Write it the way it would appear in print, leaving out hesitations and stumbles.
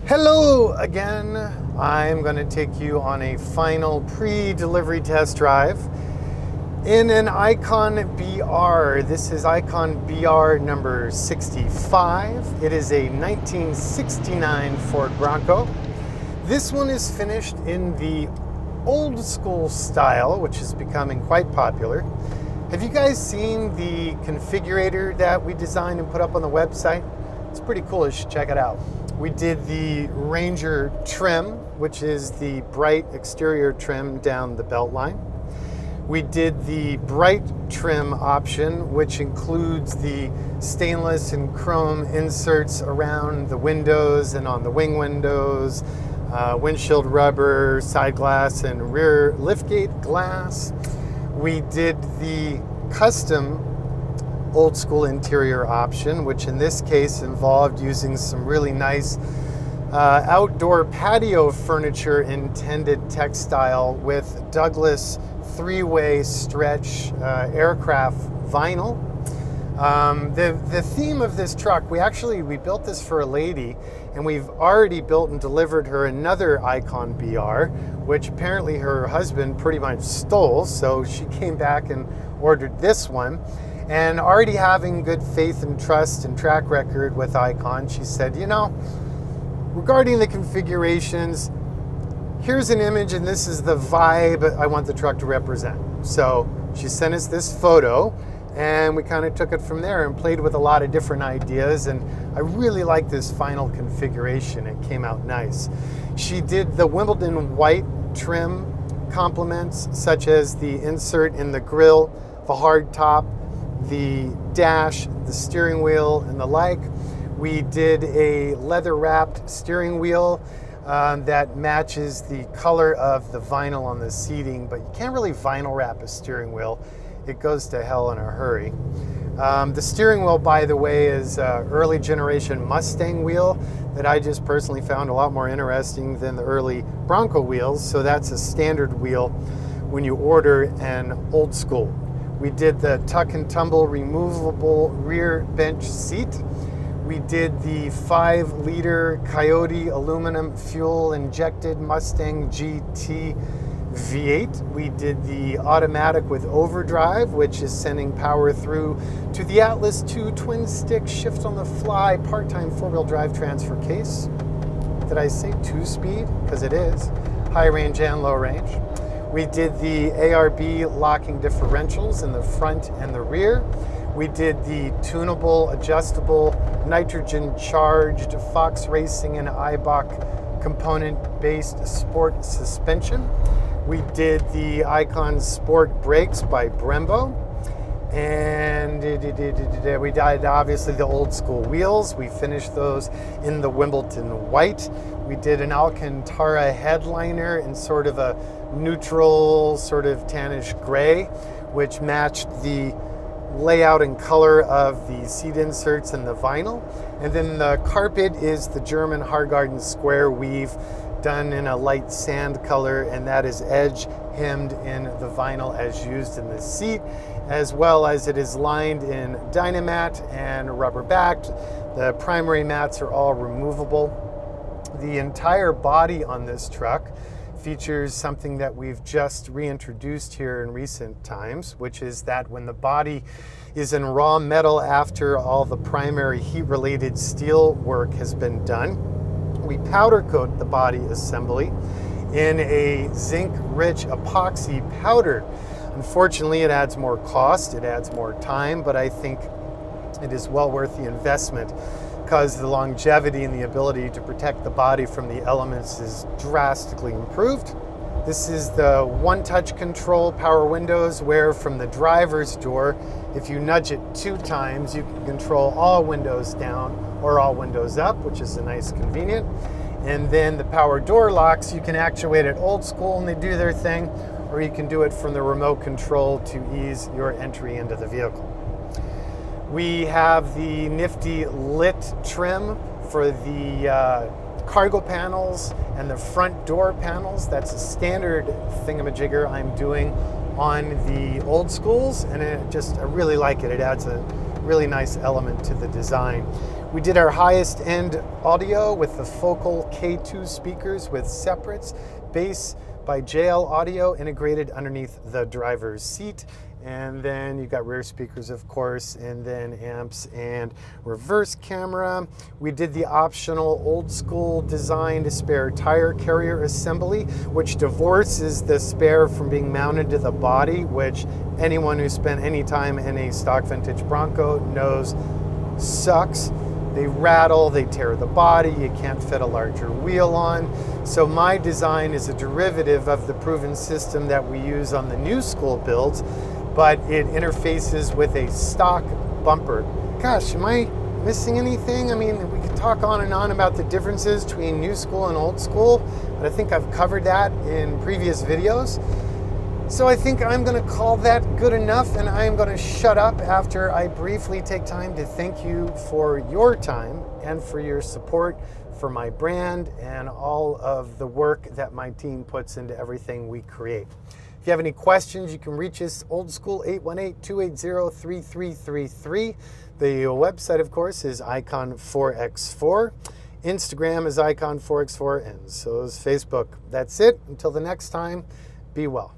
Hello again. I'm going to take you on a final pre-delivery test drive in an Icon BR. This is Icon BR number 65. It is a 1969 Ford Bronco. This one is finished in the old school style, which is becoming quite popular. Have you guys seen the configurator that we designed and put up on the website? It's pretty cool. You should check it out. We did the Ranger trim, which is the bright exterior trim down the belt line. We did the bright trim option, which includes the stainless and chrome inserts around the windows and on the wing windows, windshield rubber, side glass, and rear liftgate glass. We did the custom old school interior option, which in this case involved using some really nice outdoor patio furniture intended textile with Douglas three-way stretch aircraft vinyl. The theme of this truck, we built this for a lady, and we've already built and delivered her another Icon BR, which apparently her husband pretty much stole, so she came back and ordered this one. And already having good faith and trust and track record with Icon, she said, regarding the configurations, here's an image and this is the vibe I want the truck to represent. So she sent us this photo and we kind of took it from there and played with a lot of different ideas. And I really like this final configuration. It came out nice. She did the Wimbledon white trim complements, such as the insert in the grille, the hard top, the dash, the steering wheel, and the like. We did a leather-wrapped steering wheel that matches the color of the vinyl on the seating, but you can't really vinyl wrap a steering wheel. It goes to hell in a hurry. The steering wheel, by the way, is an early generation Mustang wheel that I just personally found a lot more interesting than the early Bronco wheels, so that's a standard wheel when you order an old school. We did the tuck and tumble removable rear bench seat. We did the 5-liter Coyote aluminum fuel injected Mustang GT V8. We did the automatic with overdrive, which is sending power through to the Atlas 2 twin stick shift on the fly part-time 4-wheel drive transfer case. Did I say 2-speed? Because it is. High range and low range. We did the ARB locking differentials in the front and the rear. We did the tunable, adjustable, nitrogen-charged Fox Racing and Eibach component-based sport suspension. We did the Icon Sport brakes by Brembo. And we did obviously the old school wheels. We finished those in the Wimbledon white. We did an Alcantara headliner in sort of a neutral, sort of tannish gray, which matched the layout and color of the seat inserts and the vinyl. And then the carpet is the German Hargarden square weave done in a light sand color, and that is edge hemmed in the vinyl as used in the seat, as well as it is lined in Dynamat and rubber backed. The primary mats are all removable. The entire body on this truck features something that we've just reintroduced here in recent times, which is that when the body is in raw metal after all the primary heat-related steel work has been done, we powder coat the body assembly in a zinc-rich epoxy powder. Unfortunately, it adds more cost, it adds more time, but I think it is well worth the investment because the longevity and the ability to protect the body from the elements is drastically improved. This is the one-touch control power windows, where from the driver's door, if you nudge it 2 times, you can control all windows down or all windows up, which is a nice convenient. And then the power door locks, you can actuate it old school and they do their thing, or you can do it from the remote control to ease your entry into the vehicle. We have the nifty lit trim for the cargo panels and the front door panels. That's a standard thingamajigger I'm doing on the old schools, and I really like it. It adds a really nice element to the design. We did our highest end audio with the Focal K2 speakers with separates, bass by JL Audio integrated underneath the driver's seat. And then you've got rear speakers, of course, and then amps and reverse camera. We did the optional old school designed spare tire carrier assembly, which divorces the spare from being mounted to the body, which anyone who spent any time in a stock vintage Bronco knows sucks. They rattle, they tear the body, you can't fit a larger wheel on. So my design is a derivative of the proven system that we use on the new school builds, but it interfaces with a stock bumper. Gosh, am I missing anything? I mean, we could talk on and on about the differences between new school and old school, but I think I've covered that in previous videos. So I think I'm gonna call that good enough, and I'm gonna shut up after I briefly take time to thank you for your time and for your support for my brand and all of the work that my team puts into everything we create. If you have any questions, you can reach us old school 818-280-3333. The website, of course, is icon4x4. Instagram is icon4x4, and so is Facebook. That's it. Until the next time, be well.